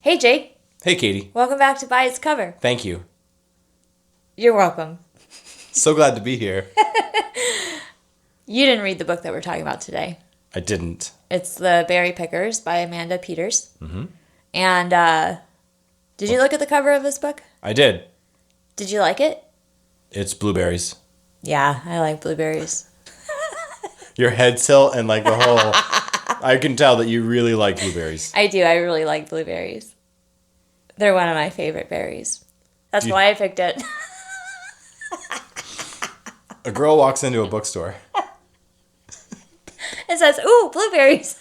Hey, Jake. Hey, Katie. Welcome back to By Its Cover. Thank you. You're welcome. So glad to be here. You didn't read the book that we're talking about today. I didn't. It's The Berry Pickers by Amanda Peters. Mm-hmm. And did you look at the cover of this book? I did. Did you like it? It's blueberries. Yeah, I like blueberries. Your head tilt and like the whole... I can tell that you really like blueberries. I do. I really like blueberries. They're one of my favorite berries. That's why I picked it. A girl walks into a bookstore It says, ooh, blueberries.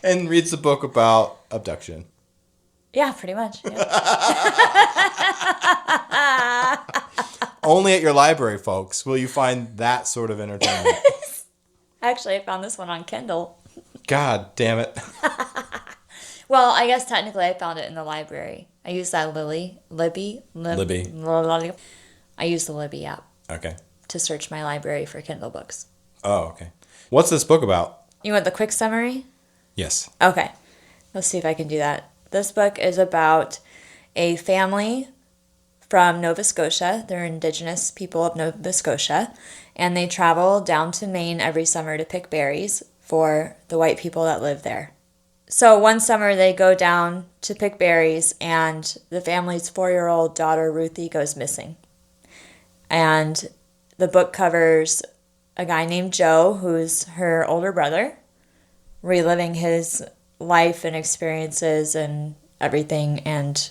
and reads a book about abduction. Yeah, pretty much. Yeah. Only at your library, folks, will you find that sort of entertainment. Actually, I found this one on Kindle. God damn it. Well, I guess technically I found it in the library. I used that Libby. I used the Libby app Okay. to search my library for Kindle books. Oh, okay. What's this book about? You want the quick summary? Yes. Okay. Let's see if I can do that. This book is about a family from Nova Scotia. They're indigenous people of Nova Scotia. And they travel down to Maine every summer to pick berries for the white people that live there. So one summer they go down to pick berries and the family's 4-year-old daughter Ruthie goes missing. And the book covers a guy named Joe, who's her older brother, reliving his life and experiences and everything, and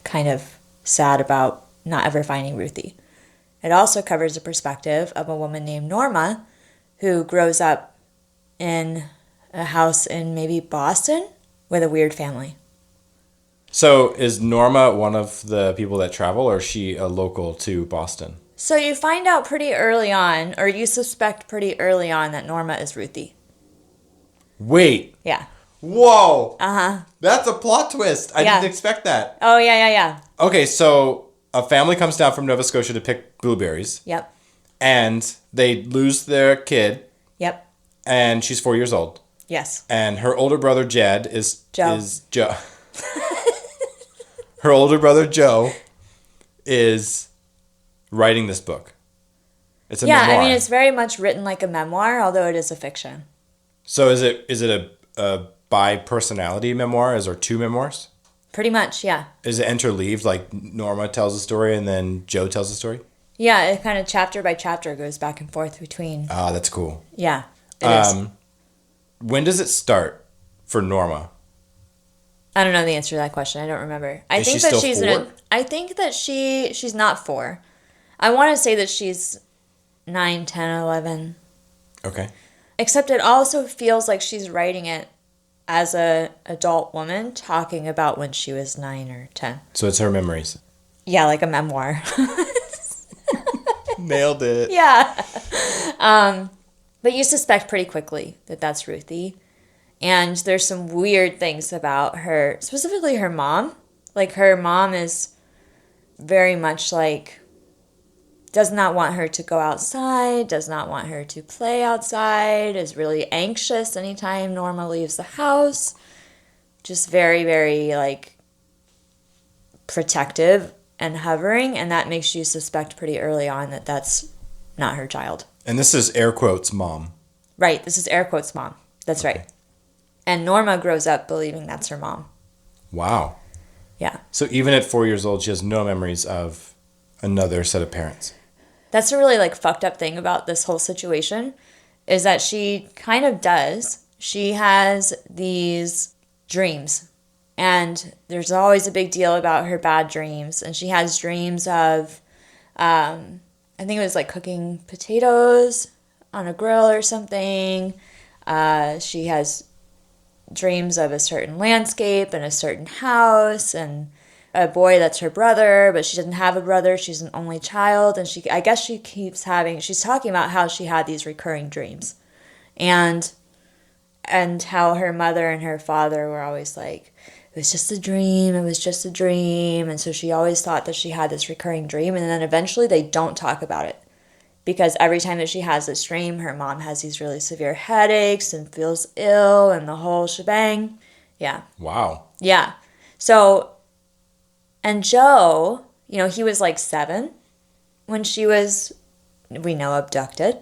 kind of sad about not ever finding Ruthie. It also covers the perspective of a woman named Norma, who grows up in a house in maybe Boston with a weird family. So is Norma one of the people that travel, or is she a local to Boston? So you find out pretty early on, or you suspect pretty early on, that Norma is Ruthie. Wait. Yeah. Whoa. Uh-huh. That's a plot twist. I Yeah. didn't expect that. Oh, yeah. Okay, so a family comes down from Nova Scotia to pick blueberries. Yep. And they lose their kid, Yep. and she's 4 years old. Yes. And her older brother Jed is Joe. Her older brother Joe is writing this book. It's a memoir. I mean, it's very much written like a memoir, although it is a fiction. So is it a bi-personality memoir? Is there two memoirs? Pretty much, yeah. Is it interleaved, like Norma tells a story and then Joe tells a story? Yeah, it kind of chapter by chapter goes back and forth between. Ah, that's cool. Yeah, it is. When does it start for Norma? I don't know the answer to that question. I don't remember. I Is think she that still she's 4? I think that she's not 4. I want to say that she's 9, 10, 11. Okay. Except it also feels like she's writing it as a adult woman talking about when she was 9 or 10. So it's her memories. Yeah, like a memoir. Nailed it. Yeah. But you suspect pretty quickly that that's Ruthie. And there's some weird things about her, specifically her mom. Like, her mom is very much like, does not want her to go outside, does not want her to play outside, is really anxious anytime Norma leaves the house. Just very, very, like, protective and hovering. And that makes you suspect pretty early on that that's not her child. And this is air quotes mom. Right, this is air quotes mom. That's Okay. right. And Norma grows up believing that's her mom. Wow. Yeah. So even at 4 years old, she has no memories of another set of parents. That's a really, like, fucked up thing about this whole situation, is that she kind of does. She has these dreams. And there's always a big deal about her bad dreams. And she has dreams of, I think it was like cooking potatoes on a grill or something. She has dreams of a certain landscape and a certain house and a boy that's her brother, but she doesn't have a brother. She's an only child. And I guess she keeps she's talking about how she had these recurring dreams. And how her mother and her father were always like, it was just a dream, it was just a dream. And so she always thought that she had this recurring dream. And then eventually they don't talk about it. Because every time that she has this dream, her mom has these really severe headaches and feels ill and the whole shebang. Yeah. Wow. Yeah. So, and Joe, he was like 7 when she was, we know, abducted.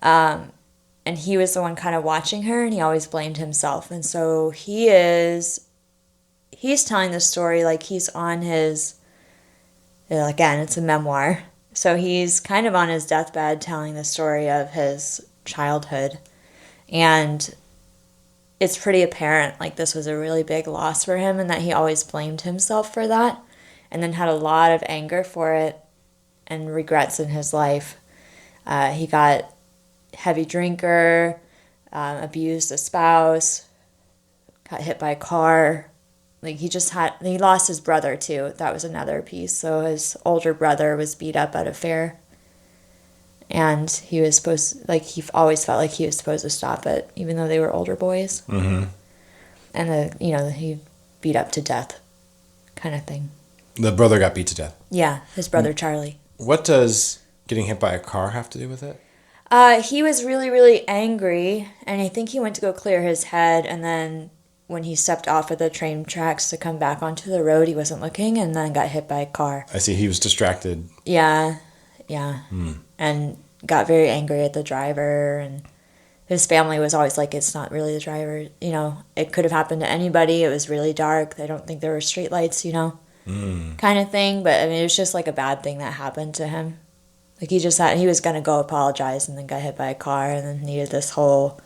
And he was the one kind of watching her, and he always blamed himself. And so he's telling the story like he's on his, again, it's a memoir. So he's kind of on his deathbed telling the story of his childhood. And it's pretty apparent like this was a really big loss for him and that he always blamed himself for that and then had a lot of anger for it and regrets in his life. He got heavy drinker, abused a spouse, got hit by a car. Like he lost his brother too. That was another piece. So his older brother was beat up at a fair. And he was he always felt like he was supposed to stop it, even though they were older boys. Mm-hmm. And he beat up to death kind of thing. The brother got beat to death. Yeah, his brother Charlie. What does getting hit by a car have to do with it? He was really, really angry, and I think he went to go clear his head, and then when he stepped off of the train tracks to come back onto the road, he wasn't looking, and then got hit by a car. I see. He was distracted. Yeah. And got very angry at the driver, and his family was always like, it's not really the driver. It could have happened to anybody. It was really dark. I don't think there were street lights, kind of thing. But, I mean, it was just like a bad thing that happened to him. Like, he was going to go apologize and then got hit by a car and then needed this whole...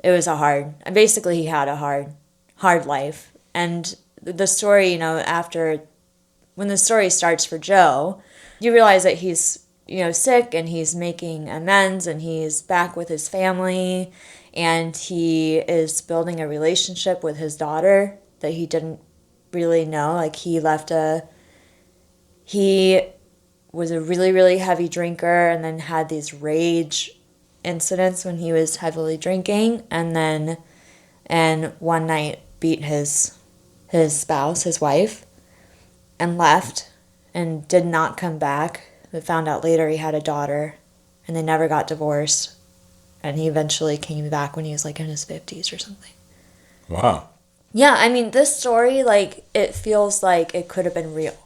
Basically, he had a hard life. And the story, when the story starts for Joe, you realize that he's, sick and he's making amends and he's back with his family and he is building a relationship with his daughter that he didn't really know. Like, he was a really, really heavy drinker and then had these rage incidents when he was heavily drinking and one night beat his spouse, his wife, and left and did not come back. But found out later he had a daughter and they never got divorced. And he eventually came back when he was like in his 50s or something. Wow. Yeah, I mean, this story, it feels like it could have been real.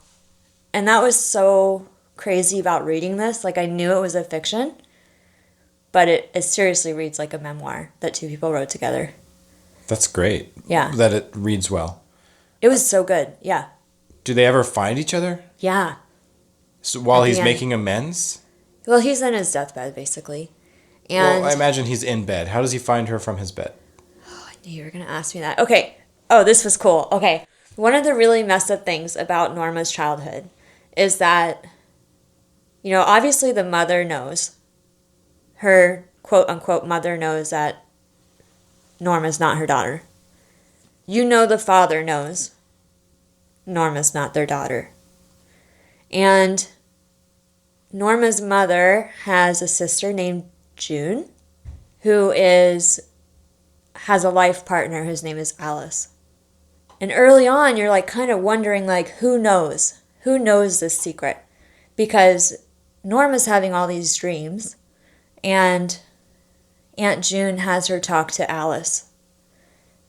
And that was so crazy about reading this. Like, I knew it was a fiction, but it seriously reads like a memoir that 2 people wrote together. That's great. Yeah. That it reads well. It was so good, yeah. Do they ever find each other? Yeah. So while he's making amends? Well, he's in his deathbed, basically. And I imagine he's in bed. How does he find her from his bed? Oh, I knew you were going to ask me that. Okay. Oh, this was cool. Okay. One of the really messed up things about Norma's childhood is that, obviously the mother knows. Her quote-unquote mother knows that Norma's not her daughter. The father knows Norma's not their daughter. And Norma's mother has a sister named June who has a life partner whose name is Alice. And early on, you're kind of wondering who knows? Who knows this secret? Because Norma's having all these dreams and Aunt June has her talk to Alice,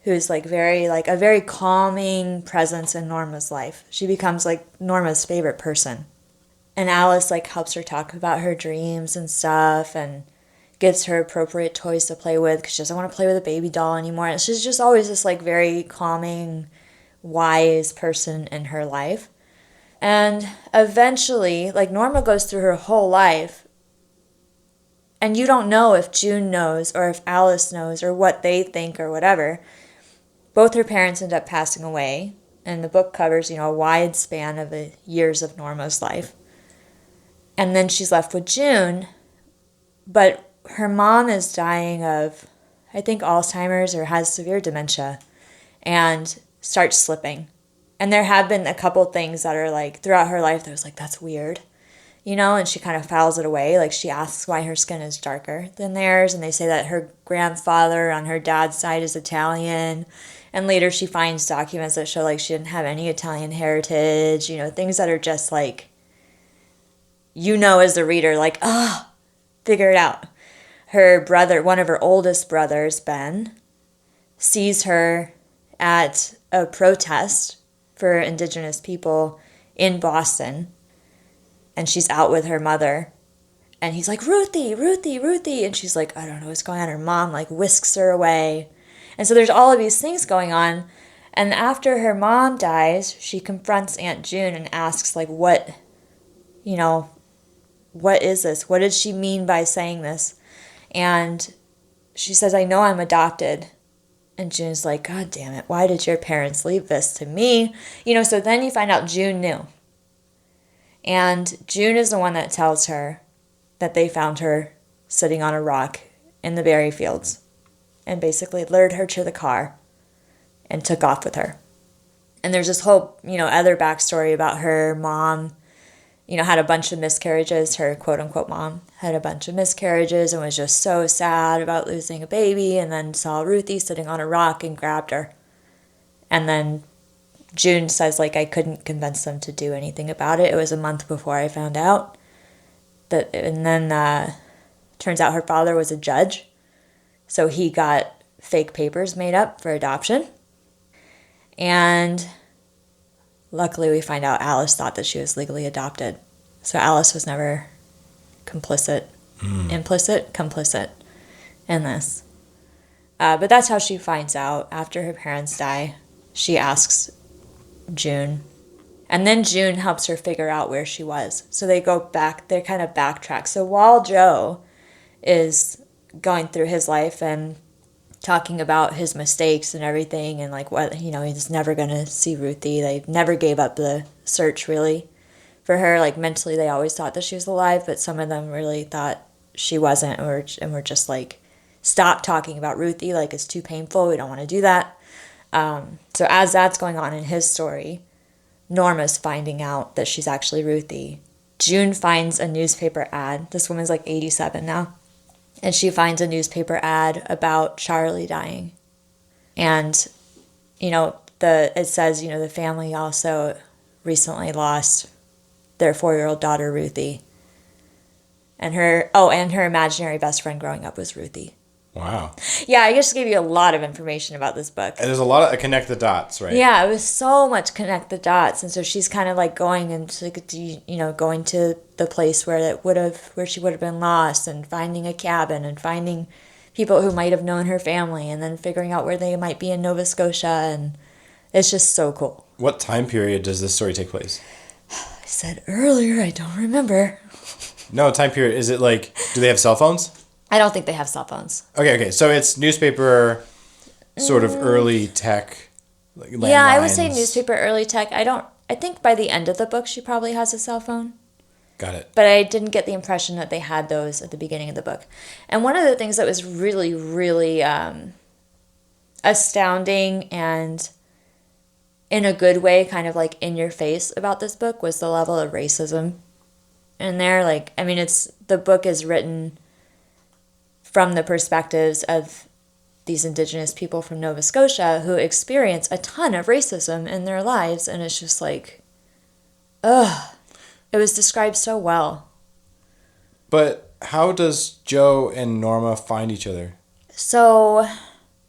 who's a very calming presence in Norma's life. She becomes Norma's favorite person. And Alice helps her talk about her dreams and stuff and gives her appropriate toys to play with because she doesn't want to play with a baby doll anymore. And she's just always this very calming, wise person in her life. And eventually, Norma goes through her whole life and you don't know if June knows or if Alice knows or what they think or whatever. Both her parents end up passing away, and the book covers, a wide span of the years of Norma's life. And then she's left with June, but her mom is dying of, I think, Alzheimer's or has severe dementia and starts slipping. And there have been a couple things that are throughout her life that was that's weird, and she kind of files it away. She asks why her skin is darker than theirs, and they say that her grandfather on her dad's side is Italian. And later she finds documents that show she didn't have any Italian heritage, things that are just as the reader, figure it out. Her brother, one of her oldest brothers, Ben, sees her at a protest for indigenous people in Boston, and she's out with her mother, and he's like, Ruthie, Ruthie, Ruthie, and she's like, I don't know what's going on. Her mom like whisks her away, and so there's all of these things going on. And after her mom dies, she confronts Aunt June and asks, like, what is this? What did she mean by saying this? And she says, I know I'm adopted. And June's like, God damn it, why did your parents leave this to me? So then you find out June knew. And June is the one that tells her that they found her sitting on a rock in the berry fields and basically lured her to the car and took off with her. And there's this whole, other backstory about her mom, had a bunch of miscarriages. Her quote-unquote mom had a bunch of miscarriages and was just so sad about losing a baby, and then saw Ruthie sitting on a rock and grabbed her. And then June says, like, I couldn't convince them to do anything about it. It was a month before I found out. And then turns out her father was a judge, so he got fake papers made up for adoption. And luckily we find out Alice thought that she was legally adopted. So Alice was never complicit in this. But that's how she finds out. After her parents die, she asks June. And then June helps her figure out where she was. So they go back, they kind of backtrack. So while Joe is going through his life and talking about his mistakes and everything, and like what, he's never going to see Ruthie. They never gave up the search really for her. Like mentally they always thought that she was alive, but some of them really thought she wasn't, and were just like, stop talking about Ruthie, like it's too painful, we don't want to do that. So as that's going on in his story, Norma's finding out that she's actually Ruthie. June finds a newspaper ad. This woman's like 87 now. And she finds a newspaper ad about Charlie dying. And, it says, the family also recently lost their 4-year-old daughter, Ruthie. And her imaginary best friend growing up was Ruthie. Wow. Yeah, I just gave you a lot of information about this book. And there's a lot of connect the dots, right? Yeah, it was so much connect the dots. And so she's kind of like going into, going to the place where she would have been lost, and finding a cabin and finding people who might have known her family, and then figuring out where they might be in Nova Scotia. And it's just so cool. What time period does this story take place? I said earlier, I don't remember. No, time period. Is it like, do they have cell phones? I don't think they have cell phones. Okay. So it's newspaper, sort of early tech. Like yeah, I would say newspaper, early tech. I think by the end of the book, she probably has a cell phone. Got it. But I didn't get the impression that they had those at the beginning of the book. And one of the things that was really, really astounding and in a good way, kind of like in your face about this book, was the level of racism in there. Like, I mean, the book is written from the perspectives of these indigenous people from Nova Scotia who experience a ton of racism in their lives. And it's just like, ugh. It was described so well. But how does Joe and Norma find each other? So,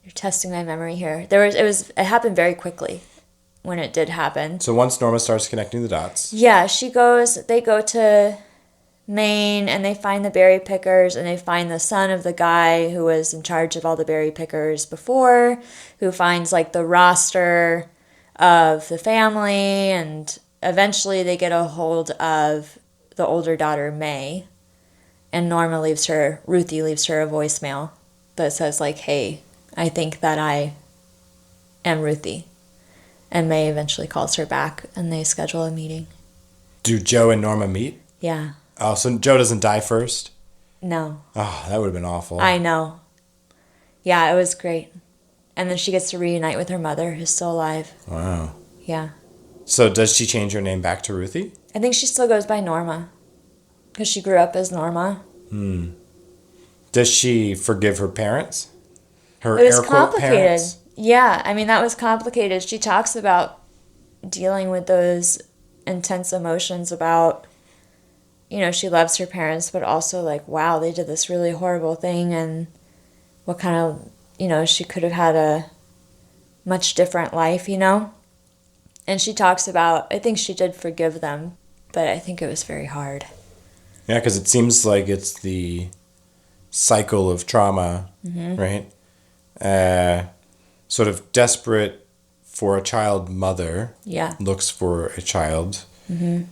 you're testing my memory here. It happened very quickly when it did happen. So once Norma starts connecting the dots. Yeah, they go to Maine, and they find the berry pickers, and they find the son of the guy who was in charge of all the berry pickers before, who finds like the roster of the family, and eventually they get a hold of the older daughter, May, and Ruthie leaves her a voicemail that says like, hey, I think that I am Ruthie. And May eventually calls her back, and they schedule a meeting. Do Joe and Norma meet? Yeah. Oh, so Joe doesn't die first? No. Oh, that would have been awful. I know. Yeah, it was great. And then she gets to reunite with her mother, who's still alive. Wow. Yeah. So does she change her name back to Ruthie? I think she still goes by Norma, because she grew up as Norma. Does she forgive her parents? It was complicated. Parents? Yeah, I mean, that was complicated. She talks about dealing with those intense emotions about, she loves her parents, but also like, wow, they did this really horrible thing, and what kind of, she could have had much different life, you know? And she talks about, I think she did forgive them, but I think it was very hard. Yeah, because it seems like it's the cycle of trauma, right? Sort of desperate for a child mother looks for a child. And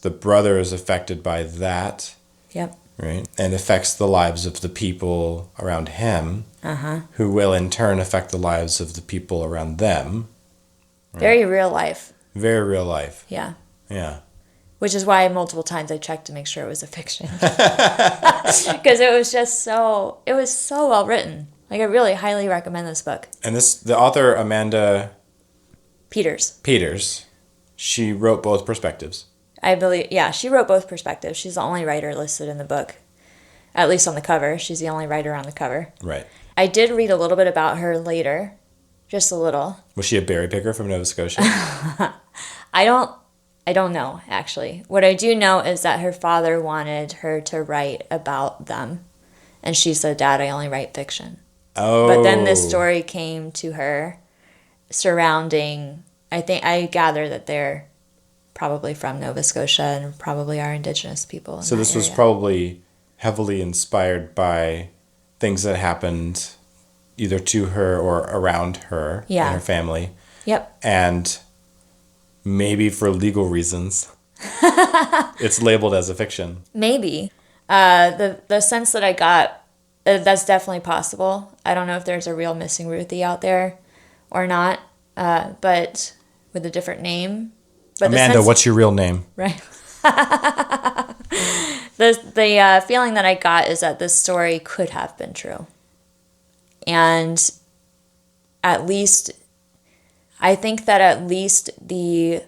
the brother is affected by that. Yep. Right? And affects the lives of the people around him, who will in turn affect the lives of the people around them. Right? Very real life. Very real life. Yeah. Yeah. Which is why multiple times I checked to make sure it was a fiction. Because it was so well written. Like, I really highly recommend this book. And the author, Amanda Peters, she wrote both perspectives. I believe, yeah, she wrote both perspectives. She's the only writer listed in the book. At least on the cover. She's the only writer on the cover. Right. I did read a little bit about her later. Just a little. Was she a berry picker from Nova Scotia? I don't know, actually. What I do know is that her father wanted her to write about them. And she said, Dad, I only write fiction. Oh. But then this story came to her surrounding, I gather that they're probably from Nova Scotia and probably are indigenous people. So this was probably heavily inspired by things that happened either to her or around her and her family. Yep. And maybe for legal reasons, it's labeled as a fiction. Maybe. The sense that I got, that's definitely possible. I don't know if there's a real missing Ruthie out there or not, but with a different name. But Amanda, what's your real name? Right. The feeling that I got is that this story could have been true. And at least, I think that at least the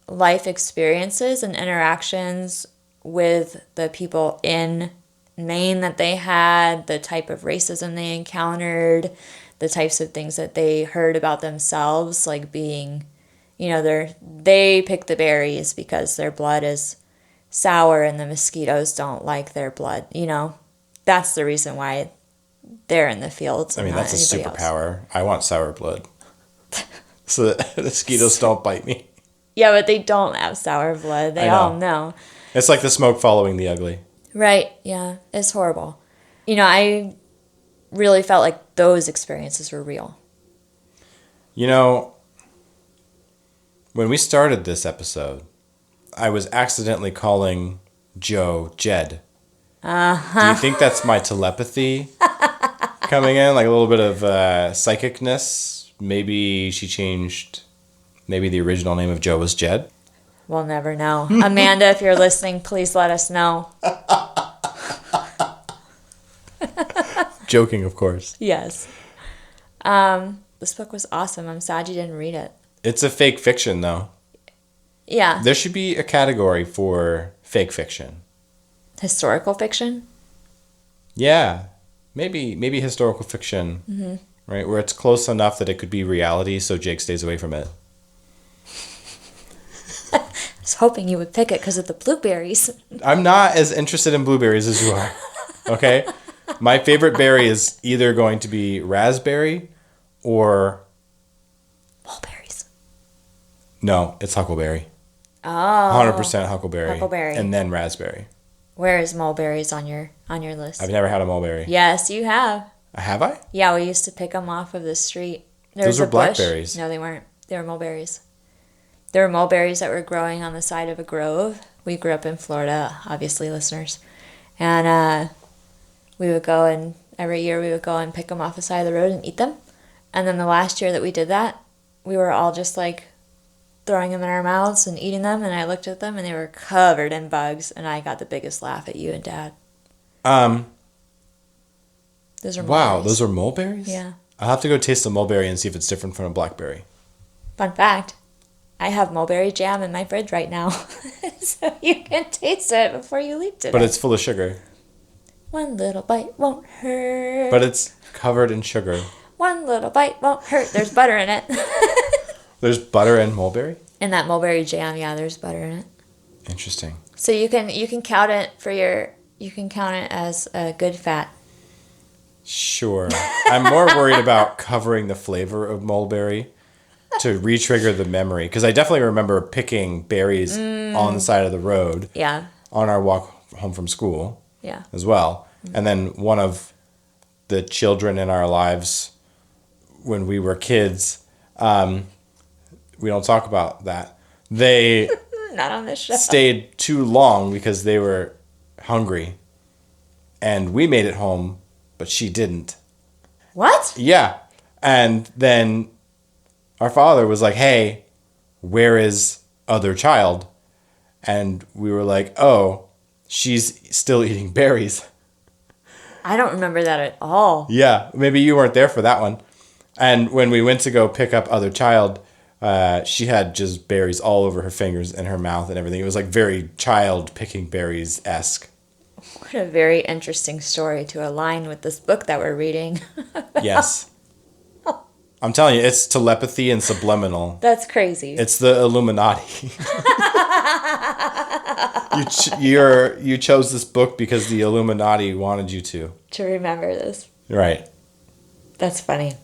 life experiences and interactions with the people in Maine that they had, the type of racism they encountered, the types of things that they heard about themselves, like being, you know, they pick the berries because their blood is sour and the mosquitoes don't like their blood, you know. That's the reason why they're in the fields. I mean, that's a superpower. I want sour blood. So that the mosquitoes don't bite me. Yeah, but they don't have sour blood. They all know. It's like the smoke following the ugly. Right, yeah. It's horrible. You know, I really felt like those experiences were real. You know, when we started this episode, I was accidentally calling Joe Jed. Do you think that's my telepathy coming in? Like a little bit of psychicness? Maybe she changed... Maybe the original name of Joe was Jed? We'll never know. Amanda, if you're listening, please let us know. Joking, of course. Yes. This book was awesome. I'm sad you didn't read it. It's a fake fiction, though. Yeah. There should be a category for fake fiction. Historical fiction? Yeah. Maybe historical fiction. Mm-hmm. Right? Where it's close enough that it could be reality, so Jake stays away from it. I was hoping you would pick it because of the blueberries. I'm not as interested in blueberries as you are. Okay? My favorite berry is either going to be raspberry or... mulberries. No, it's huckleberry. Oh. 100% huckleberry. Huckleberry. And then raspberry. Where is mulberries on your list? I've never had a mulberry. Yes, you have. Have I? Yeah, we used to pick them off of the street. Those were blackberries. No, they weren't. They were mulberries. There were mulberries that were growing on the side of a grove. We grew up in Florida, obviously, listeners. And we would go and every year we would go and pick them off the side of the road and eat them. And then the last year that we did that, we were all just like throwing them in our mouths and eating them. And I looked at them and they were covered in bugs. And I got the biggest laugh at you and Dad. Those are mulberries. Wow, those are mulberries? Yeah. I'll have to go taste a mulberry and see if it's different from a blackberry. Fun fact, I have mulberry jam in my fridge right now. So you can taste it before you leave today. But it's full of sugar. One little bite won't hurt. But it's covered in sugar. One little bite won't hurt. There's butter in it. There's butter in mulberry? In that mulberry jam, yeah, there's butter in it. Interesting. So you can count it as a good fat. Sure. I'm more worried about covering the flavor of mulberry to re-trigger the memory. Because I definitely remember picking berries on the side of the road. Yeah. On our walk home from school. Yeah. As well. And then one of the children in our lives when we were kids, we don't talk about that. They not on this show. Stayed too long because they were hungry. And we made it home, but she didn't. What? Yeah. And then our father was like, hey, where is other child? And we were like, oh, she's still eating berries. I don't remember that at all. Yeah, maybe you weren't there for that one. And when we went to go pick up other child, she had just berries all over her fingers and her mouth and everything. It was like very child picking berries-esque. What a very interesting story to align with this book that we're reading. Yes. I'm telling you, it's telepathy and subliminal. That's crazy. It's the Illuminati. You chose this book because the Illuminati wanted you to. To remember this. Right. That's funny.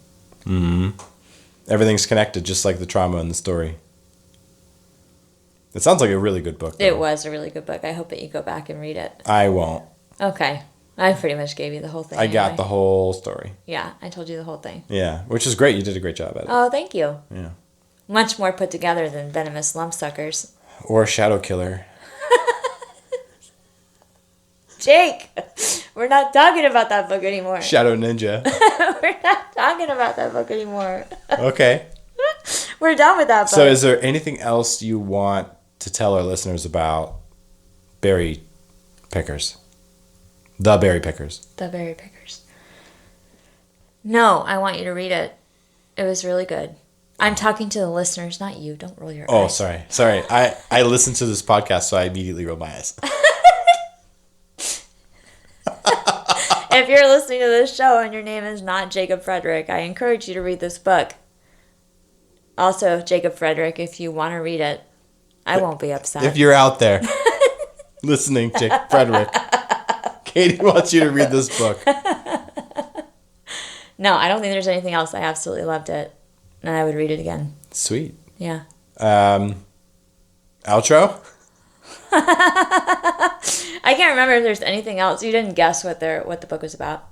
Mm-hmm. Everything's connected, just like the trauma in the story. It sounds like a really good book, though. It was a really good book. I hope that you go back and read it. I won't. Okay. I pretty much gave you the whole thing. I got the whole story. Yeah, I told you the whole thing. Yeah, which is great. You did a great job at it. Oh, thank you. Yeah. Much more put together than Venomous Lumpsuckers. Or Shadow Killer. Jake, we're not talking about that book anymore. Shadow Ninja. We're not talking about that book anymore. Okay. We're done with that book. So is there anything else you want to tell our listeners about berry pickers? The berry pickers. The Berry Pickers. No, I want you to read it. It was really good. I'm talking to the listeners, not you. Don't roll your eyes. Oh, sorry. I listened to this podcast, so I immediately rolled my eyes. If you're listening to this show and your name is not Jacob Frederick, I encourage you to read this book. Also, Jacob Frederick, if you want to read it, I won't be upset. If you're out there listening, Jacob Frederick, Katie wants you to read this book. No, I don't think there's anything else. I absolutely loved it. And I would read it again. Sweet. Yeah. Outro? I can't remember if there's anything else. You didn't guess what the book was about.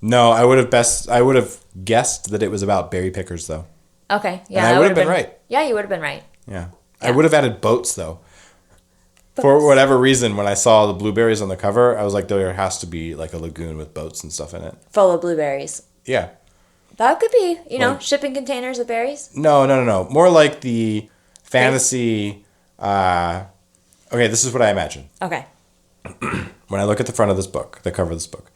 No, I would have guessed that it was about berry pickers, though. Okay. Yeah. And I would have been right. Yeah, you would have been right. Yeah. I would have added boats, though. For whatever reason, when I saw the blueberries on the cover, I was like, there has to be like a lagoon with boats and stuff in it. Full of blueberries. Yeah. That could be, shipping containers of berries. No. More like the fantasy. Okay, this is what I imagine. Okay. When I look at the front of this book, the cover of this book,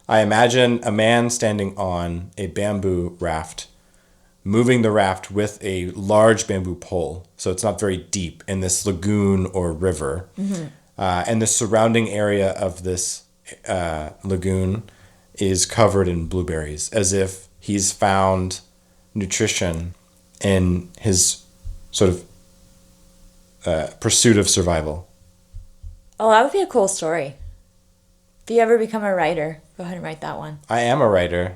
I imagine a man standing on a bamboo raft, moving the raft with a large bamboo pole, so it's not very deep, in this lagoon or river. Mm-hmm. And the surrounding area of this lagoon is covered in blueberries, as if he's found nutrition in his sort of pursuit of survival. Oh, that would be a cool story. If you ever become a writer, go ahead and write that one. I am a writer.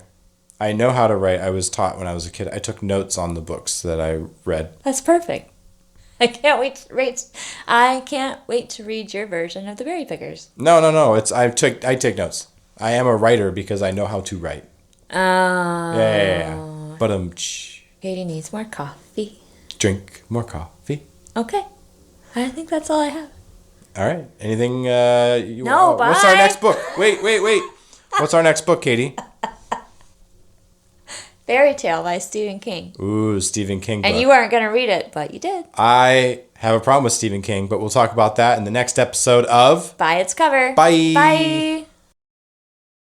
I know how to write. I was taught when I was a kid. I took notes on the books that I read. That's perfect. I can't wait to read your version of the Berry Pickers. No. I take notes. I am a writer because I know how to write. Oh. Yeah. But Katie needs more coffee. Drink more coffee. Okay. I think that's all I have. All right. Anything you No, want? bye. What's our next book? Wait. What's our next book, Katie? Fairy Tale by Stephen King. Ooh, Stephen King book. And you weren't going to read it, but you did. I have a problem with Stephen King, but we'll talk about that in the next episode of By Its Cover. Bye. Bye.